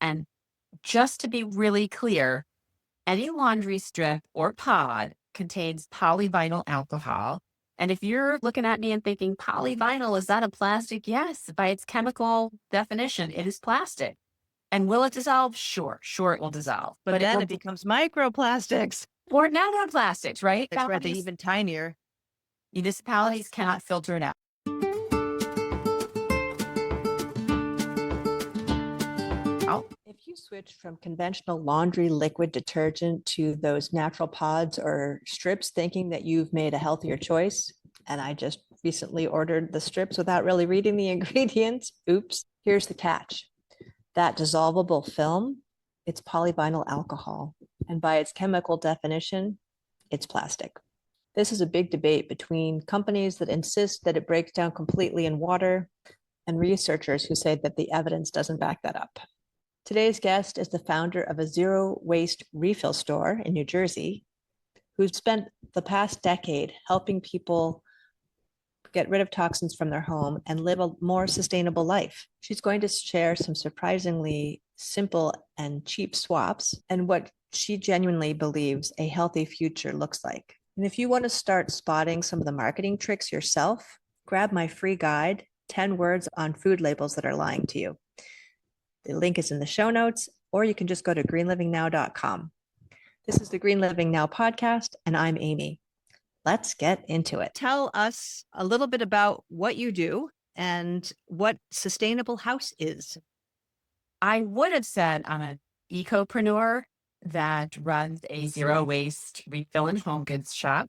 And just to be really clear, any laundry strip or pod contains polyvinyl alcohol. And if you're looking at me and thinking polyvinyl, is that a plastic? Yes, by its chemical definition, it is plastic. And will it dissolve? Sure, sure, it will dissolve, But but it then will, it becomes microplastics. or nanoplastics, right? That's right. They're even tinier. Municipalities cannot filter it out. If you switch from conventional laundry liquid detergent to those natural pods or strips, thinking that you've made a healthier choice, and I just recently ordered the strips without really reading the ingredients, oops, here's the catch. That dissolvable film, it's polyvinyl alcohol, and by its chemical definition, it's plastic. This is a big debate between companies that insist that it breaks down completely in water and researchers who say that the evidence doesn't back that up. Today's guest is the founder of a zero waste refill store in New Jersey, who's spent the past decade helping people get rid of toxins from their home and live a more sustainable life. She's going to share some surprisingly simple and cheap swaps and what she genuinely believes a healthy future looks like. And if you want to start spotting some of the marketing tricks yourself, grab my free guide, 10 words on food labels that are lying to you. The link is in the show notes, or you can just go to greenlivingnow.com. This is the Green Living Now podcast, and I'm Amy. Let's get into it. Tell us a little bit about what you do and what Sustainable House is. I would have said I'm an ecopreneur that runs a zero waste refill and home goods shop.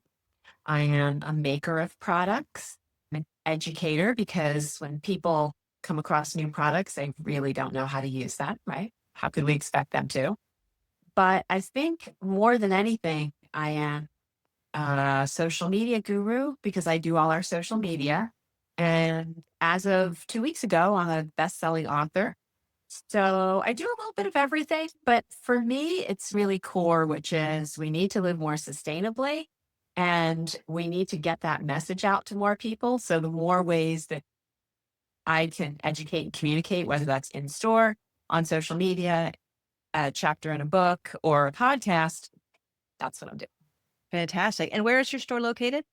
I am a maker of products. I'm an educator because when people come across new products, they really don't know how to use them, right? How could we expect them to? But I think more than anything, I am a social media guru because I do all our social media. And as of 2 weeks ago, I'm a best-selling author. So I do a little bit of everything, but for me, it's really core, which is we need to live more sustainably and we need to get that message out to more people. So the more ways that I can educate and communicate, whether that's in store, on social media, a chapter in a book, or a podcast, that's what I'm doing. Fantastic. And where is your store located?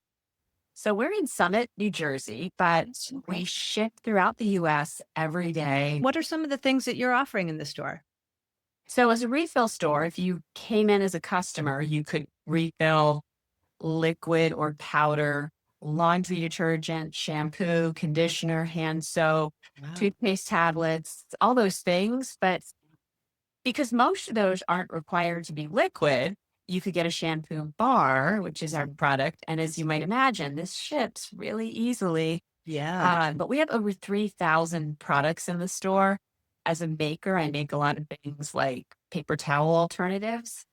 So we're in Summit, New Jersey, but we ship throughout the US every day. What are some of the things that you're offering in the store? So as a refill store, if you came in as a customer, you could refill liquid or powder, laundry detergent, shampoo, conditioner, hand soap, toothpaste tablets, all those things. But because most of those aren't required to be liquid, you could get a shampoo bar, which is our product. And as you might imagine, this ships really easily. Yeah. But we have over 3,000 products in the store. As a maker, I make a lot of things like paper towel alternatives.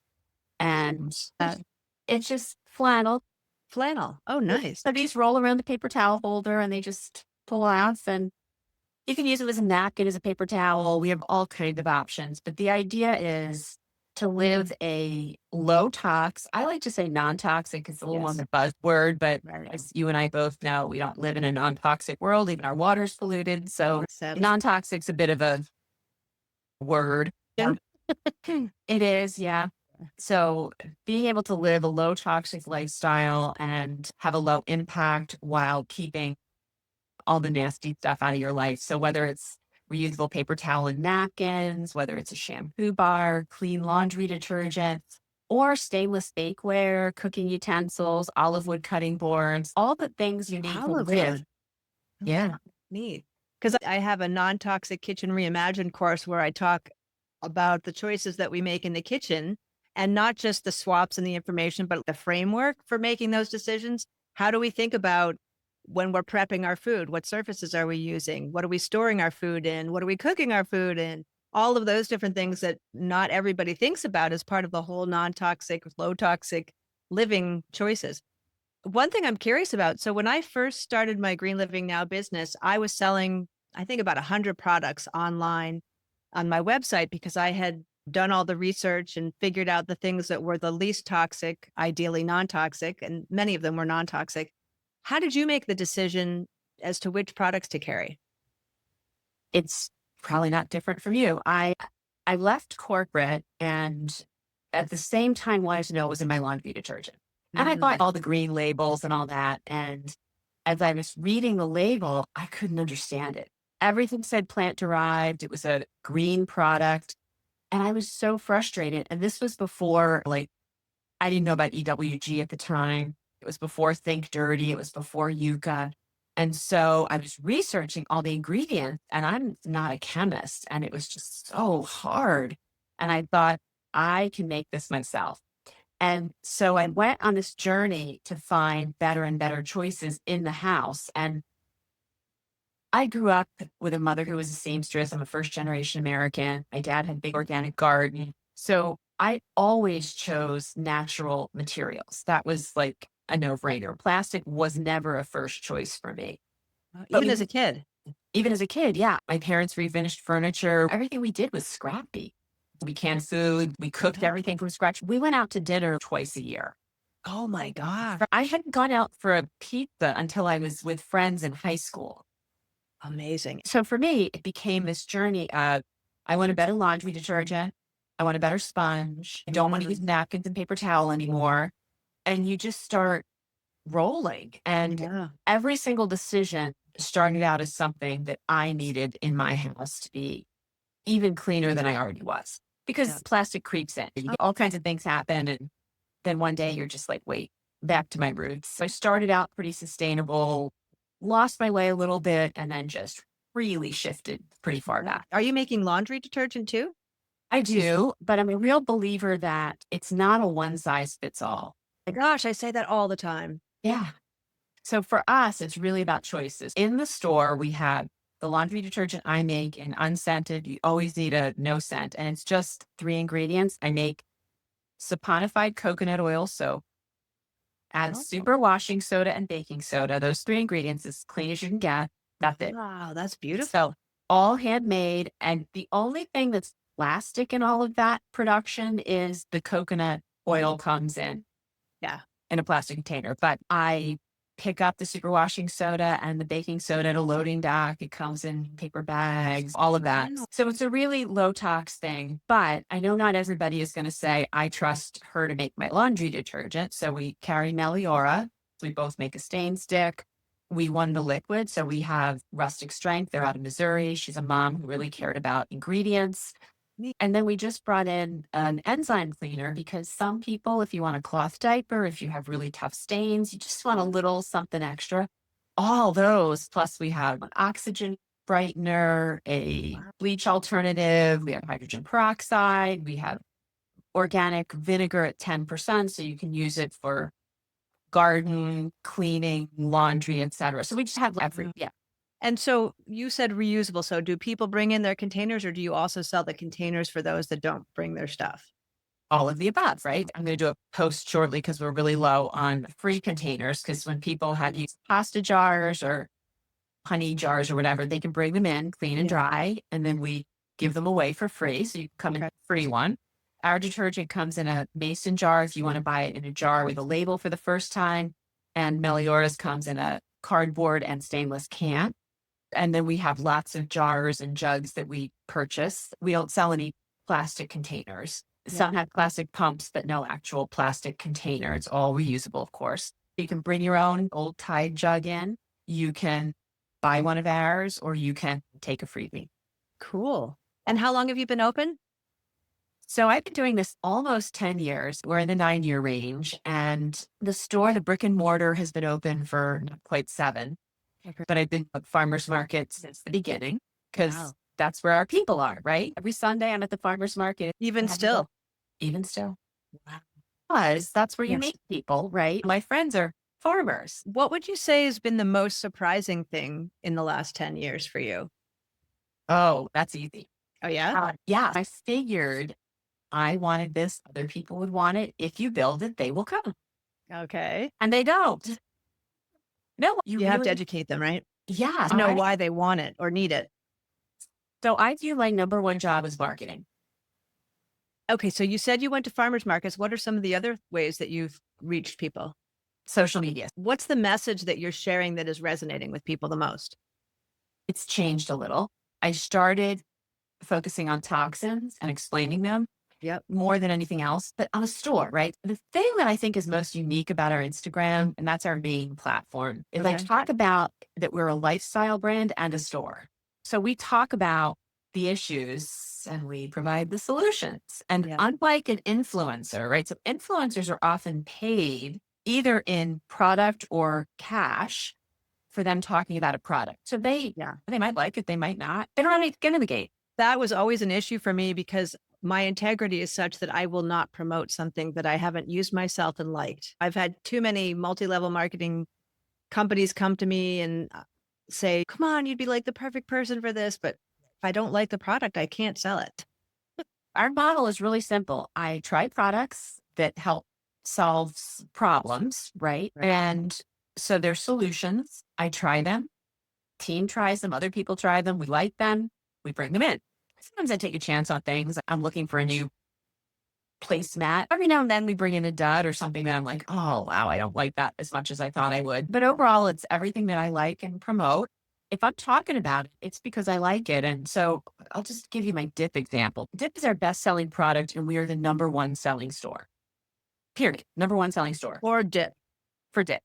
And it's just flannel. Flannel. Oh, nice. So these roll around the paper towel holder and they just pull out, and you can use it as a napkin, as a paper towel. We have all kinds of options, but the idea is to live a low tox. I like to say non-toxic. It's a little on the buzzword, but as you and I both know, we don't live in a non-toxic world. Even our water's polluted. So non-toxic's a bit of a word. Yeah. It is, yeah. So being able to live a low toxic lifestyle and have a low impact while keeping all the nasty stuff out of your life. So whether it's reusable paper towel and napkins, whether it's a shampoo bar, clean laundry detergent, or stainless bakeware, cooking utensils, olive wood cutting boards, all the things you need to live. Yeah. Neat. Because I have a non-toxic kitchen reimagined course where I talk about the choices that we make in the kitchen, and not just the swaps and the information, but the framework for making those decisions. How do we think about when we're prepping our food? What surfaces are we using? What are we storing our food in? What are we cooking our food in? All of those different things that not everybody thinks about as part of the whole non-toxic, low toxic living choices. One thing I'm curious about. So when I first started my Green Living Now business, I was selling, I think, about 100 products online on my website because I had done all the research and figured out the things that were the least toxic, ideally non-toxic, and many of them were non-toxic. How did you make the decision as to which products to carry? It's probably not different from you. I I left corporate and at the same time wanted to know what was in my laundry detergent. And I bought all the green labels and all that. And as I was reading the label, I couldn't understand it. Everything said plant derived. It was a green product. And I was so frustrated. And this was before, like, I didn't know about EWG at the time. It was before Think Dirty. It was before Yucca. And so I was researching all the ingredients, and I'm not a chemist. And it was just so hard. And I thought, I can make this myself. And so I went on this journey to find better and better choices in the house. And I grew up with a mother who was a seamstress. I'm a first generation American. My dad had a big organic garden. So I always chose natural materials. That was like a no brainer. Plastic was never a first choice for me. But Even as a kid. even as a kid, yeah, my parents refinished furniture. Everything we did was scrappy. We canned food. We cooked everything from scratch. We went out to dinner twice a year. Oh my gosh. I hadn't gone out for a pizza until I was with friends in high school. Amazing. So for me, it became this journey of I want a better laundry detergent. I want a better sponge. I don't want to use napkins and paper towel anymore. And you just start rolling. And Yeah. every single decision started out as something that I needed in my house to be even cleaner than I already was. Because Yeah. plastic creeps in. All kinds of things happen. And then one day you're just like, wait, back to my roots. So I started out pretty sustainable, lost my way a little bit, and then just really shifted pretty far back. Are you making laundry detergent too? I do, but I'm a real believer that it's not a one size fits all. Gosh, I say that all the time. Yeah. So for us, it's really about choices. In the store, we have the laundry detergent I make in unscented. You always need a no scent, and it's just 3 ingredients. I make saponified coconut oil soap, add Oh. super washing soda and baking soda. Those 3 ingredients, as clean as you can get. That's it. Wow, that's beautiful. So all handmade. And the only thing that's plastic in all of that production is the coconut oil comes Yeah. in a plastic container. But I pick up the super washing soda and the baking soda at a loading dock. It comes in paper bags, all of that. Wow. So it's a really low tox thing. But I know not everybody is going to say, I trust her to make my laundry detergent. So we carry Meliora. We both make a stain stick. We won the liquid. So we have Rustic Strength. They're out of Missouri. She's a mom who really cared about ingredients. Neat. And then we just brought in an enzyme cleaner because some people, if you want a cloth diaper, if you have really tough stains, you just want a little something extra. All those, plus we have an oxygen brightener, a bleach alternative, we have hydrogen peroxide, we have organic vinegar at 10%, so you can use it for garden, cleaning, laundry, etc. So we just have yeah. And so you said reusable. So do people bring in their containers or do you also sell the containers for those that don't bring their stuff? All of the above, right? I'm going to do a post shortly because we're really low on free containers. Because when people have used pasta jars or honey jars or whatever, they can bring them in clean and dry, and then we give them away for free. So you can come in a free one. Our detergent comes in a mason jar if you want to buy it in a jar with a label for the first time. And Meliora's comes in a cardboard and stainless can. And then we have lots of jars and jugs that we purchase. We don't sell any plastic containers. Some have plastic pumps, but no actual plastic container. It's all reusable, of course. You can bring your own old Tide jug in. You can buy one of ours, or you can take a freebie. Cool. And how long have you been open? So I've been doing this almost 10 years. We're in the 9-year range. And the store, the brick and mortar, has been open for not quite 7. But I've been at farmers market since the beginning because that's where our people are, right? Every Sunday I'm at the farmers market. Even still. Even still. Wow. Because that's where you meet people, right? My friends are farmers. What would you say has been the most surprising thing in the last 10 years for you? Oh, that's easy. Oh, yeah? Yeah. I figured I wanted this. Other people would want it. If you build it, they will come. Okay. And they don't. No, You have to educate them, right? Yeah. To know why they want it or need it. So I view my number one job as marketing. Okay. So you said you went to farmers markets. What are some of the other ways that you've reached people? Social media. What's the message that you're sharing that is resonating with people the most? It's changed a little. I started focusing on toxins and explaining them Yep. more than anything else, but on a store, right? The thing that I think is most unique about our Instagram, and that's our main platform, is I Okay. talk about that we're a lifestyle brand and a store. So we talk about the issues and we provide the solutions. And Yeah. unlike an influencer, right? So influencers are often paid either in product or cash for them talking about a product. So Yeah. they might like it, they might not. They don't have any skin in the game. That was always an issue for me because my integrity is such that I will not promote something that I haven't used myself and liked. I've had too many multi-level marketing companies come to me and say, come on, you'd be like the perfect person for this. But if I don't like the product, I can't sell it. Our model is really simple. I try products that help solve problems, right? Right. And so they're solutions. I try them. Team tries them. Other people try them. We like them. We bring them in. Sometimes I take a chance on things. I'm looking for a new placemat. Every now and then we bring in a dud or something that I'm like, oh, wow, I don't like that as much as I thought I would. But overall, it's everything that I like and promote. If I'm talking about it, it's because I like it. And so I'll just give you my dip example. Dip is our best selling product, and we are the number one selling store, period. Number one selling store Or dip. for dip.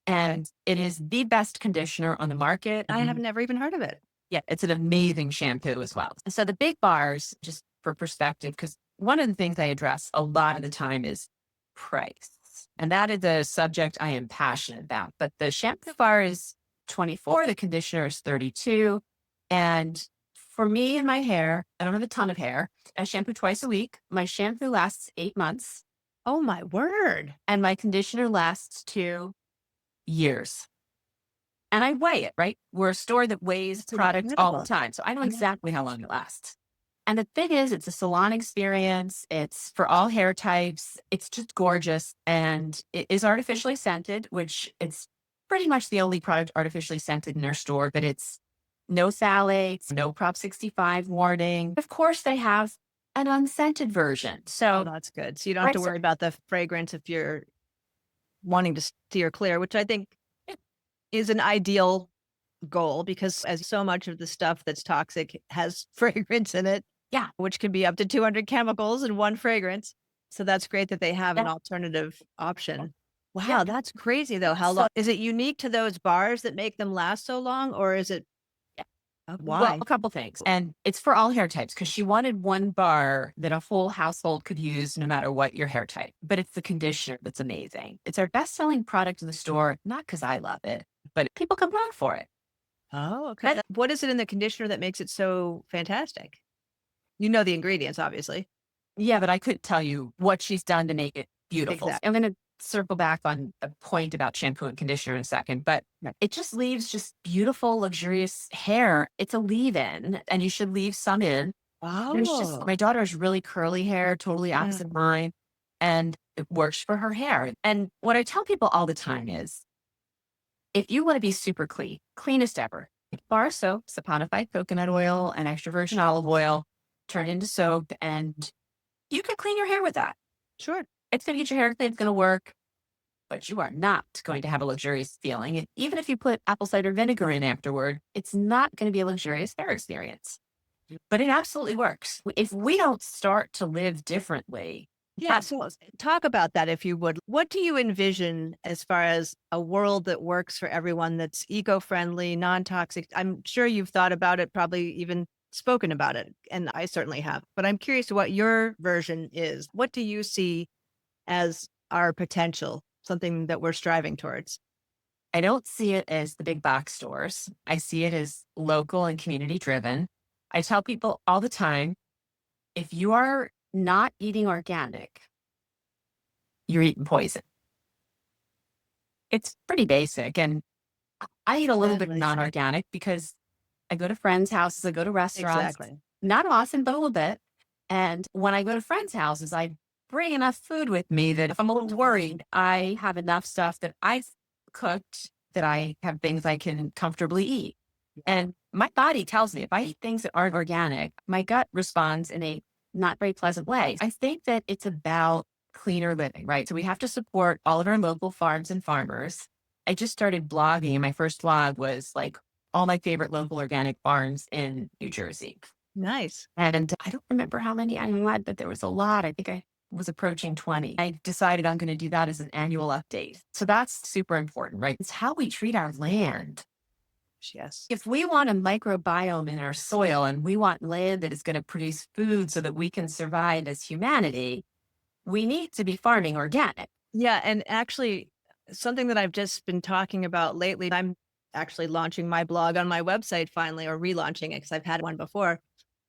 And it is the best conditioner on the market. I have never even heard of it. Yeah, it's an amazing shampoo as well. And so the big bars, just for perspective, because one of the things I address a lot of the time is price. And that is a subject I am passionate about. But the shampoo bar is 24, the conditioner is 32. And for me and my hair, I don't have a ton of hair. I shampoo twice a week. My shampoo lasts 8 months Oh my word. and my conditioner lasts 2 years. And I weigh it, right? We're a store that weighs That's products all the incredible. time. So I know Yeah. exactly how long it lasts. And the thing is, it's a salon experience. It's for all hair types. It's just gorgeous. And it is artificially scented, which it's pretty much the only product artificially scented in our store, but it's no phthalates, no Prop 65 warning. Of course, they have an unscented version. Oh, So, that's good. So you don't have right. to So, worry about the fragrance if you're wanting to steer clear, which I think yeah, is an ideal goal because as so much of the stuff that's toxic has fragrance in it, yeah, which can be up to 200 chemicals in one fragrance. So that's great that they have an yeah, alternative option. yeah. Wow, that's crazy though. How So, long is it unique to those bars that make them last so long, or is it well, why? a couple things. And it's for all hair types because she wanted one bar that a whole household could use no matter what your hair type. But it's the conditioner that's amazing. It's our best selling product in the store, not because I love it, but people come back for it. Oh, okay. What is it in the conditioner that makes it so fantastic? You know the ingredients, obviously. Yeah, but I couldn't tell you what she's done to make it beautiful. Exactly. I'm going to circle back on a point about shampoo and conditioner in a second, but Right. it just leaves just beautiful, luxurious hair. It's a leave in, and you should leave some in. There's just Oh, my daughter has really curly hair, totally yeah. opposite mine, and it works for her hair. And what I tell people all the time is if you want to be super clean, cleanest ever, bar soap, saponified coconut oil, and extra virgin olive oil, turn into soap, and you can clean your hair with that. Sure. It's going to get your hair clean, it's going to work, but you are not going to have a luxurious feeling. And even if you put apple cider vinegar in afterward, it's not going to be a luxurious hair experience. But it absolutely works. If we don't start to live differently, Yeah. So talk about that if you would. What do you envision as far as a world that works for everyone that's eco-friendly, non-toxic? I'm sure you've thought about it, probably even spoken about it, and I certainly have. But I'm curious what your version is. What do you see as our potential, something that we're striving towards? I don't see it as the big box stores. I see it as local and community driven. I tell people all the time if you are not eating organic, you're eating poison. It's pretty basic. And I eat a little bit Exactly. non organic because I go to friends' houses, I go to restaurants, Exactly. not often, but a little bit. And when I go to friends' houses, I bring enough food with me that if I'm a little worried, I have enough stuff that I've cooked that I have things I can comfortably eat. And my body tells me if I eat things that aren't organic, my gut responds in a not very pleasant way. I think that it's about cleaner living, right? So we have to support all of our local farms and farmers. I just started blogging. My first blog was like all my favorite local organic farms in New Jersey. Nice. And I don't remember how many I had, but there was a lot. I think I was approaching 20. I decided I'm going to do that as an annual update. So that's super important, right? It's how we treat our land. Yes. If we want a microbiome in our soil and we want land that is going to produce food so that we can survive as humanity, we need to be farming organic. Yeah, and actually, something that I've just been talking about lately, I'm actually launching my blog on my website finally, or relaunching it because I've had one before.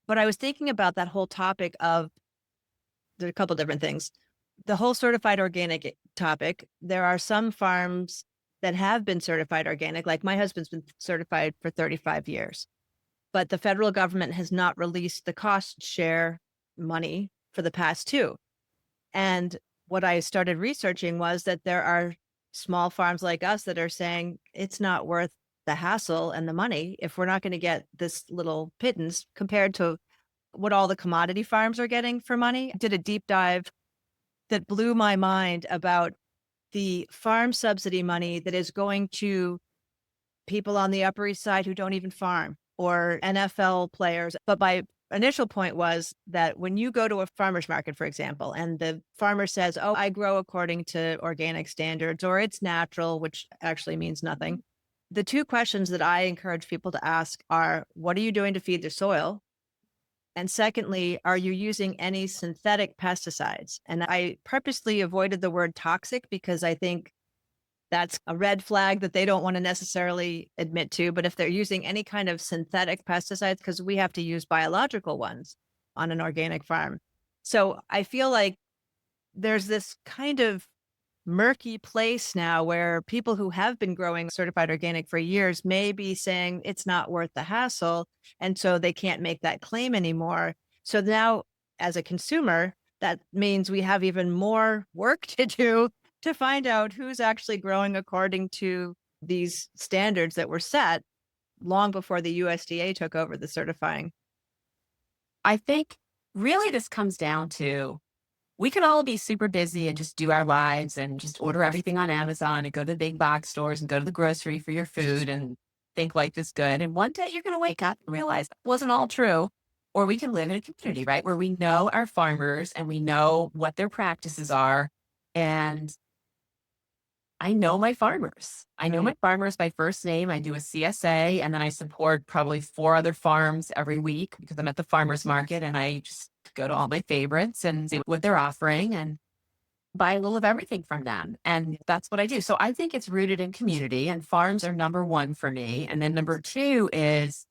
But I was thinking about that whole topic of there are a couple different things. The whole certified organic topic. There are some farms that have been certified organic, like my husband's been certified for 35 years, but the federal government has not released the cost share money for the past two. And what I started researching was that there are small farms like us that are saying it's not worth the hassle and the money if we're not going to get this little pittance compared to what all the commodity farms are getting for money. I did a deep dive that blew my mind about the farm subsidy money that is going to people on the Upper East Side who don't even farm or NFL players. But my initial point was that when you go to a farmer's market, for example, and the farmer says, oh, I grow according to organic standards or it's natural, which actually means nothing. The two questions that I encourage people to ask are, what are you doing to feed the soil? And secondly, are you using any synthetic pesticides? And I purposely avoided the word toxic because I think that's a red flag that they don't want to necessarily admit to. But if they're using any kind of synthetic pesticides, because we have to use biological ones on an organic farm. So I feel like there's this kind of murky place now where people who have been growing certified organic for years may be saying it's not worth the hassle. And so they can't make that claim anymore. So now, as a consumer, that means we have even more work to do to find out who's actually growing according to these standards that were set long before the USDA took over the certifying. I think really this comes down to we can all be super busy and just do our lives and just order everything on Amazon and go to the big box stores and go to the grocery for your food and think life is good. And one day you're going to wake up and realize that wasn't all true. Or we can live in a community, right? Where we know our farmers and we know what their practices are. And I know my farmers. I know my Right. farmers by first name. I do a CSA and then I support probably 4 other farms every week because I'm at the farmers market and I just go to all my favorites and see what they're offering and buy a little of everything from them. And that's what I do. So I think it's rooted in community and farms are number 1 for me. And then number 2 is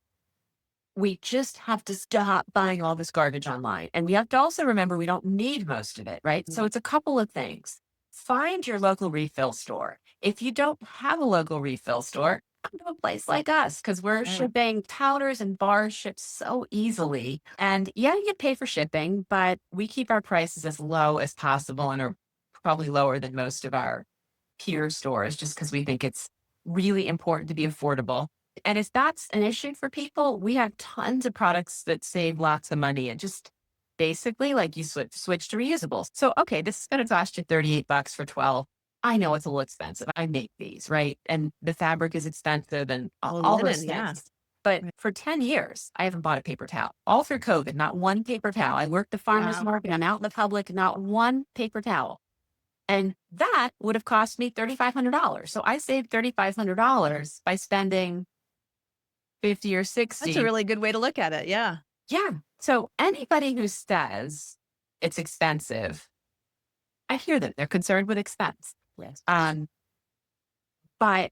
we just have to stop buying all this garbage online. And we have to also remember we don't need most of it, right? So it's a couple of things. Find your local refill store. If you don't have a local refill store, come to a place like us because we're Right. shipping powders and bars shipped so easily. And yeah, you get paid for shipping, but we keep our prices as low as possible and are probably lower than most of our peer stores just because we think it's really important to be affordable. And if that's an issue for people, we have tons of products that save lots of money and just basically like you switch to reusables. So, okay, this is going to cost you 38 bucks for 12. I know it's a little expensive. I make these, right? And the fabric is expensive and Well, all those linen, yeah. things. But Right. for 10 years, I haven't bought a paper towel. All through COVID, not one paper towel. I work the farmer's Wow. market. I'm out in the public, not one paper towel. And that would have cost me $3,500. So I saved $3,500 by spending 50 or That's a 60. really good way to look at it. Yeah. Yeah. So anybody who says it's expensive, I hear them. They're concerned with expense. Yes. Um, but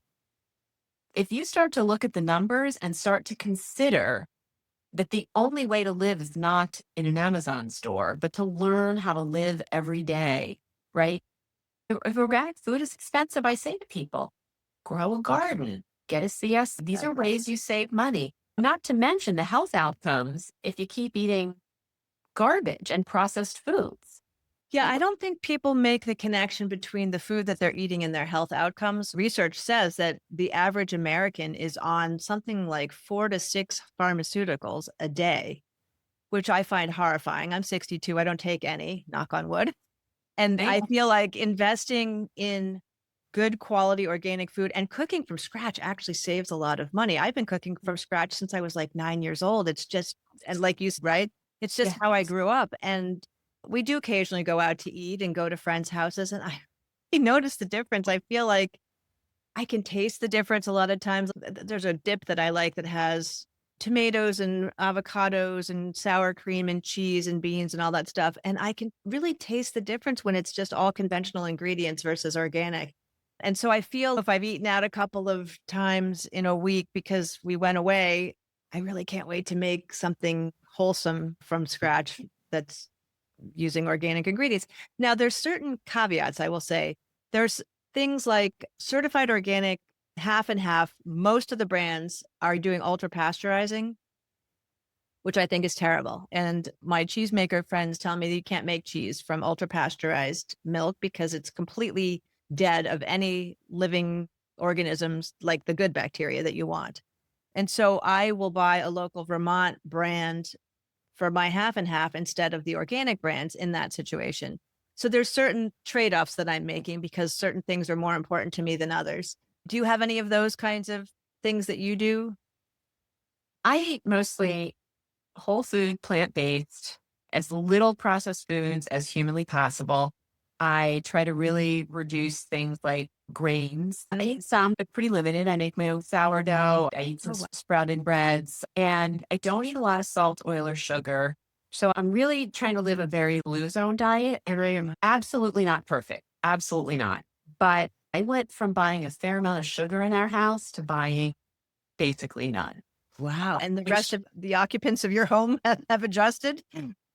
if you start to look at the numbers and start to consider that the only way to live is not in an Amazon store, but to learn how to live every day, right? If organic food is expensive, I say to people, grow a garden, get a CS. These are ways you save money. Not to mention the health outcomes if you keep eating garbage and processed foods. Yeah, I don't think people make the connection between the food that they're eating and their health outcomes. Research says that the average American is on something like 4 to 6 pharmaceuticals a day, which I find horrifying. I'm 62. I don't take any, knock on wood. And They, I feel like investing in good quality organic food and cooking from scratch actually saves a lot of money. I've been cooking from scratch since I was like 9 years old. It's just And like you said, right? It's just Yeah. how I grew up. And we do occasionally go out to eat and go to friends' houses. And I notice the difference. I feel like I can taste the difference a lot of times. There's a dip that I like that has tomatoes and avocados and sour cream and cheese and beans and all that stuff. And I can really taste the difference when it's just all conventional ingredients versus organic. And so I feel if I've eaten out a couple of times in a week because we went away, I really can't wait to make something wholesome from scratch that's using organic ingredients. Now, there's certain caveats, I will say. There's things like certified organic, half and half. Most of the brands are doing ultra pasteurizing, which I think is terrible. And my cheesemaker friends tell me that you can't make cheese from ultra pasteurized milk because it's completely dead of any living organisms like the good bacteria that you want. And so I will buy a local Vermont brand for my half and half instead of the organic brands in that situation. So there's certain trade-offs that I'm making because certain things are more important to me than others. Do you have any of those kinds of things that you do? I eat mostly whole food, plant-based, as little processed foods as humanly possible. I try to really reduce things like grains. I eat some, but pretty limited. I make my own sourdough. I eat some Oh, wow. sprouted breads, and I don't eat a lot of salt, oil, or sugar. So I'm really trying to live a very blue zone diet, and I am absolutely not perfect. Absolutely not. But I went from buying a fair amount of sugar in our house to buying basically none. Wow. And the rest Which of the occupants of your home have adjusted?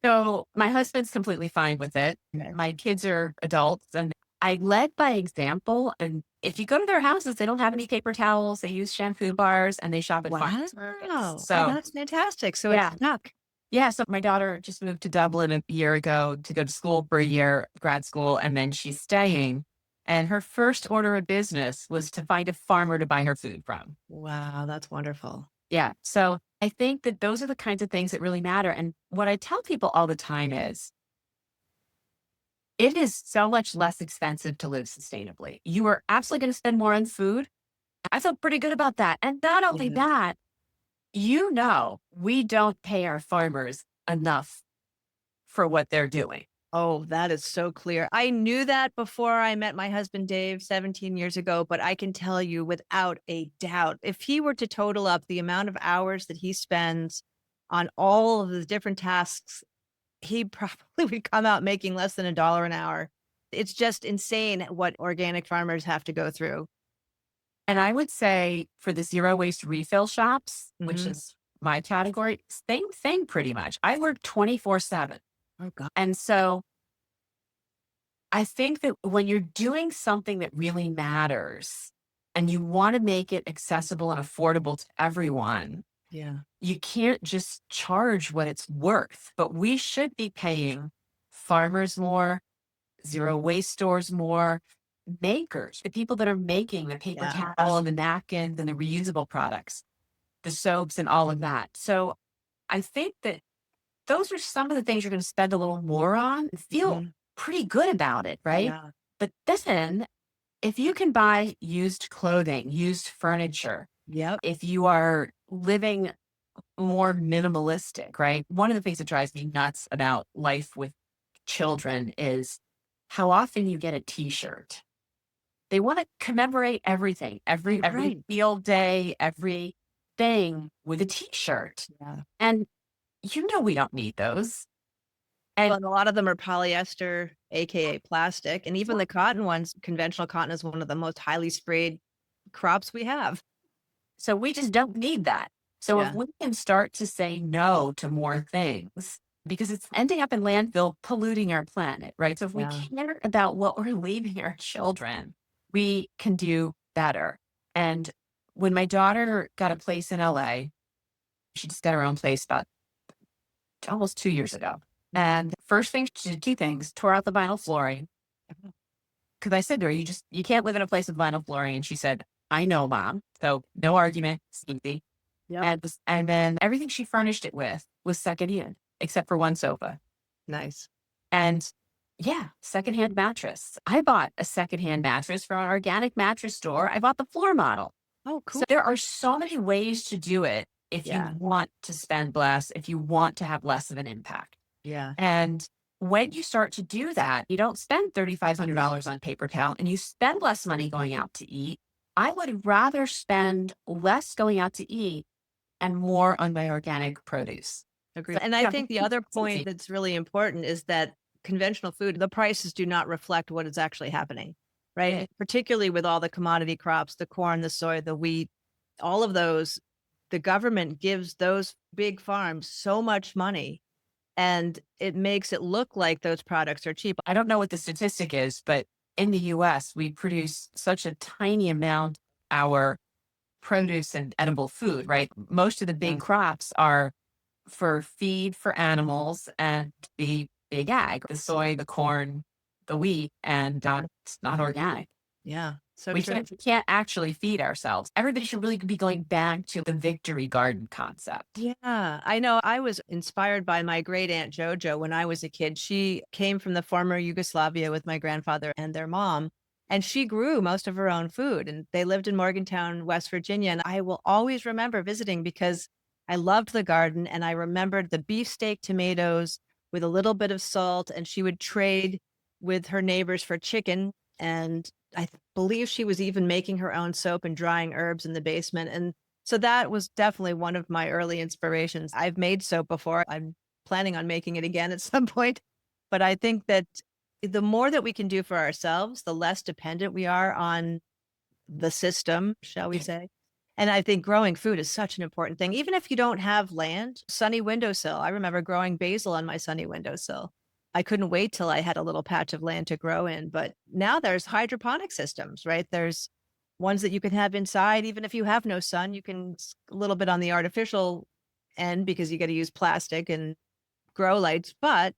So my husband's completely fine with it. Okay. My kids are adults and I led by example. And if you go to their houses, they don't have any paper towels. They use shampoo bars and they shop at farmers markets. Wow. Oh, So that's fantastic. So it's yeah. stuck. Yeah. So my daughter just moved to Dublin a year ago to go to school for a year, grad school, and then she's staying. And her first order of business was to find a farmer to buy her food from. Wow, that's wonderful. Yeah. So I think that those are the kinds of things that really matter. And what I tell people all the time is it is so much less expensive to live sustainably. You are absolutely going to spend more on food. I feel pretty good about that. And not only Yeah. that, we don't pay our farmers enough for what they're doing. Oh, that is so clear. I knew that before I met my husband, Dave, 17 years ago, but I can tell you without a doubt, if he were to total up the amount of hours that he spends on all of the different tasks, he probably would come out making less than $1 an hour. It's just insane what organic farmers have to go through. And I would say for the zero waste refill shops, which Mhm. is my category, same thing pretty much. I work 24/7. Oh, God. And so I think that when you're doing something that really matters and you want to make it accessible and affordable to everyone, Yeah. you can't just charge what it's worth. But we should be paying farmers more, zero waste stores more, makers, the people that are making the paper Yeah. towel and the napkins and the reusable products, the soaps and all of that. So I think that those are some of the things you're going to spend a little more on and feel Mhm. pretty good about it, right? Yeah. But then, if you can buy used clothing, used furniture, Yep. if you are living more minimalistic, right? One of the things that drives me nuts about life with children is how often you get a t-shirt. They want to commemorate everything, every Right. field day, every thing with a t-shirt. Yeah. And we don't need those. And Well, and a lot of them are polyester, AKA plastic, and even the cotton ones, conventional cotton is one of the most highly sprayed crops we have. so we just don't need that. So if Yeah. we can start to say no to more things, because it's ending up in landfill polluting our planet, right? So if we Yeah. care about what we're leaving our children, we can do better. And when my daughter got a place in LA, she just got her own place about almost 2 years ago. And first thing she did, two things, tore out the vinyl flooring. Because I said to her, you can't live in a place with vinyl flooring. And she said, I know, mom. So no argument. It's easy. Yep. And then everything she furnished it with was secondhand, except for one sofa. Nice. And yeah, secondhand mattress. I bought a secondhand mattress from an organic mattress store. I bought the floor model. Oh, So cool. there are so many ways to do it. if you Yeah. want to spend less, if you want to have less of an impact. Yeah. And when you start to do that, you don't spend $3,500 on paper towel and you spend less money going out to eat. I would rather spend less going out to eat and more on my organic produce. Agreed. So, And I yeah, think the other it's point easy. that's really important is that conventional food, the prices do not reflect what is actually happening, right? Particularly with all the commodity crops, the corn, the soy, the wheat, all of those, the government gives those big farms so much money and it makes it look like those products are cheap. I don't know what the statistic is, but in the US, we produce such a tiny amount of our produce and edible food, right? Most of the Yeah. big crops are for feed for animals and the big ag, the soy, the corn, the wheat, and it's not organic. Yeah. So We true. can't actually feed ourselves. Everybody should really be going back to the victory garden concept. Yeah, I know. I was inspired by my great aunt Jojo when I was a kid. She came from the former Yugoslavia with my grandfather and their mom, and she grew most of her own food. And they lived in Morgantown, West Virginia. And I will always remember visiting because I loved the garden and I remembered the beefsteak tomatoes with a little bit of salt. And she would trade with her neighbors for chicken. And believe she was even making her own soap and drying herbs in the basement. And so that was definitely one of my early inspirations. I've made soap before. I'm planning on making it again at some point. But I think that the more that we can do for ourselves, the less dependent we are on the system, shall we say. And I think growing food is such an important thing. Even if you don't have land, sunny windowsill. I remember growing basil on my sunny windowsill. I couldn't wait till I had a little patch of land to grow in. But now there's hydroponic systems, right? There's ones that you can have inside, even if you have no sun, you can a little bit on the artificial end because you got to use plastic and grow lights, but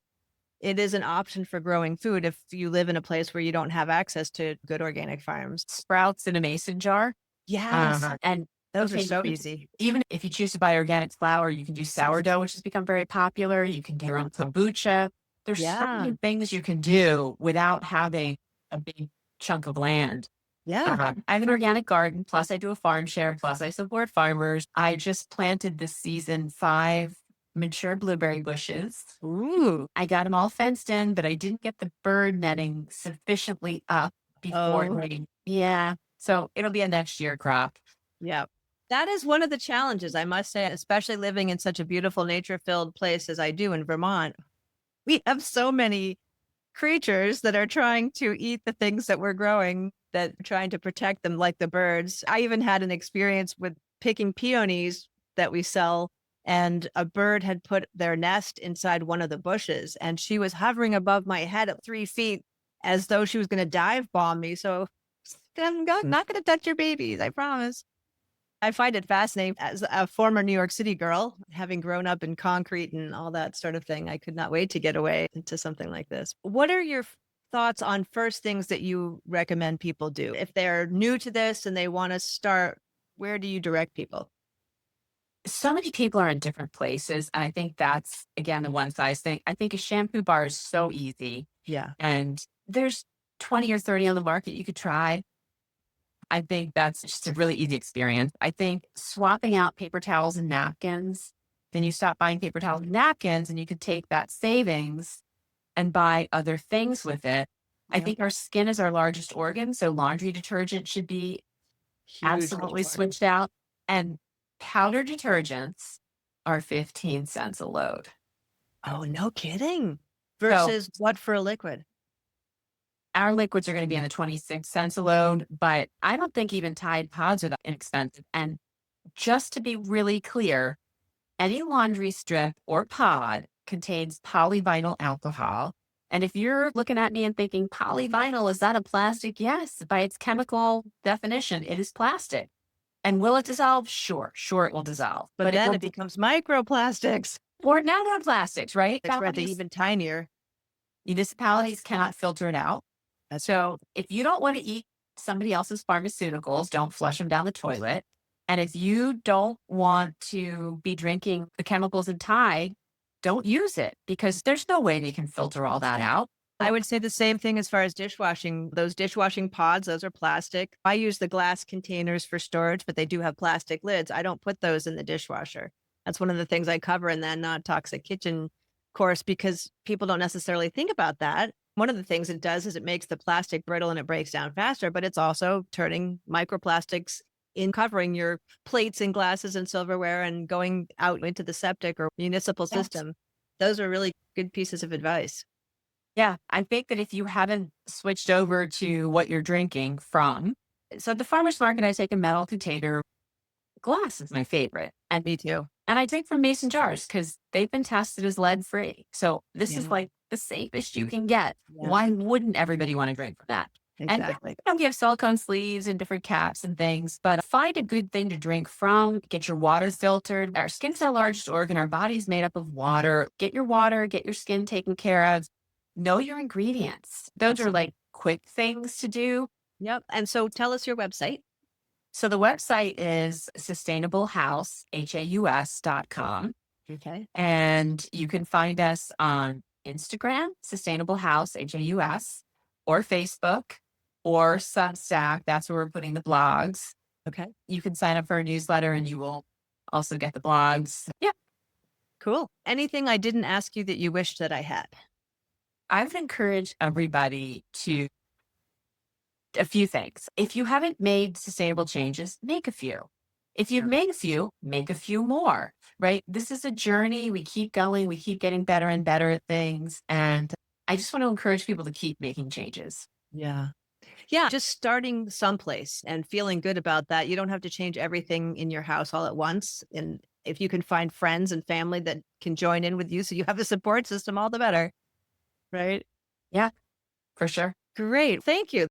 it is an option for growing food if you live in a place where you don't have access to good organic farms. Sprouts in a mason jar. Yes. And Those are okay, so easy. even if you choose to buy organic flour, you can do sourdough, which has become very popular. You can do your own kombucha. There's so Yeah. many things you can do without having a big chunk of land. Yeah. I have an organic garden, plus I do a farm share, plus I support farmers. I just planted this season 5 mature blueberry bushes. Ooh. I got them all fenced in, but I didn't get the bird netting sufficiently up before it Oh, rained. Yeah. So it'll be a next year crop. yeah. That is one of the challenges, I must say, especially living in such a beautiful nature filled place as I do in Vermont. We have so many creatures that are trying to eat the things that we're growing, that are trying to protect them like the birds. I even had an experience with picking peonies that we sell, and a bird had put their nest inside one of the bushes, and she was hovering above my head at 3 feet as though she was going to dive bomb me. So not going to touch your babies, I promise. I find it fascinating as a former New York City girl, having grown up in concrete and all that sort of thing. I could not wait to get away into something like this. What are your thoughts on first things that you recommend people do? If they're new to this and they want to start, where do you direct people? So many people are in different places. And I think that's, again, the one size thing. I think a shampoo bar is so easy. Yeah. And there's 20 or 30 on the market you could try. I think that's just a really easy experience. I think swapping out paper towels and napkins, then you stop buying paper towels and napkins and you could take that savings and buy other things with it. I Yep. think our skin is our largest organ, so laundry detergent should be Hugely absolutely important. switched out. And powder detergents are 15 cents a load. Oh, no kidding. So Versus what for a liquid? our liquids are going to be in the 26 cents a load, but I don't think even Tide Pods are that inexpensive. And just to be really clear, any laundry strip or pod contains polyvinyl alcohol. And if you're looking at me and thinking polyvinyl, is that a plastic? Yes, by its chemical definition, it is plastic. And will it dissolve? Sure, it will dissolve. But But it then will, it becomes microplastics. or nanoplastics, right? It's where they're even tinier. Municipalities cannot filter it out. That's So if you don't want to eat somebody else's pharmaceuticals, don't flush them down the toilet. And if you don't want to be drinking the chemicals in Tide, don't use it because there's no way they can filter all that out. I would say the same thing as far as dishwashing. Those dishwashing pods, those are plastic. I use the glass containers for storage, but they do have plastic lids. I don't put those in the dishwasher. That's one of the things I cover in that non-toxic kitchen course because people don't necessarily think about that. One of the things it does is it makes the plastic brittle and it breaks down faster, but it's also turning microplastics in covering your plates and glasses and silverware and going out into the septic or municipal Yes. system. Those are really good pieces of advice. Yeah, I think that if you haven't switched over to what you're drinking from, so at the farmer's market, I take a metal container. Glass is my favorite. Me too. And I drink from mason jars because they've been tested as lead free. So this is Yeah. like the safest you can get. Yeah, Why wouldn't everybody want to drink from that? And exactly. we have silicone sleeves and different caps and things, but find a good thing to drink from. Get your water filtered. Our skin's our largest organ. Our body's made up of water. Get your water, get your skin taken care of. Know your ingredients. Those are like quick things to do. Yep. And so tell us your website. So the website is sustainablehouse.com. Okay. And you can find us on Instagram, Sustainable House, HAUS, or Facebook, or Substack. That's where we're putting the blogs. Okay. You can sign up for a newsletter and you will also get the blogs. Yeah. Cool. Anything I didn't ask you that you wished that I had? I would encourage everybody to a few things. If you haven't made sustainable changes, make a few. If you've made a few, make a few more, right? This is a journey. We keep going. We keep getting better and better at things. And I just want to encourage people to keep making changes. Yeah. Yeah. Just starting someplace and feeling good about that. You don't have to change everything in your house all at once. And if you can find friends and family that can join in with you so you have a support system, all the better. Right. Yeah, for sure. Great. Thank you.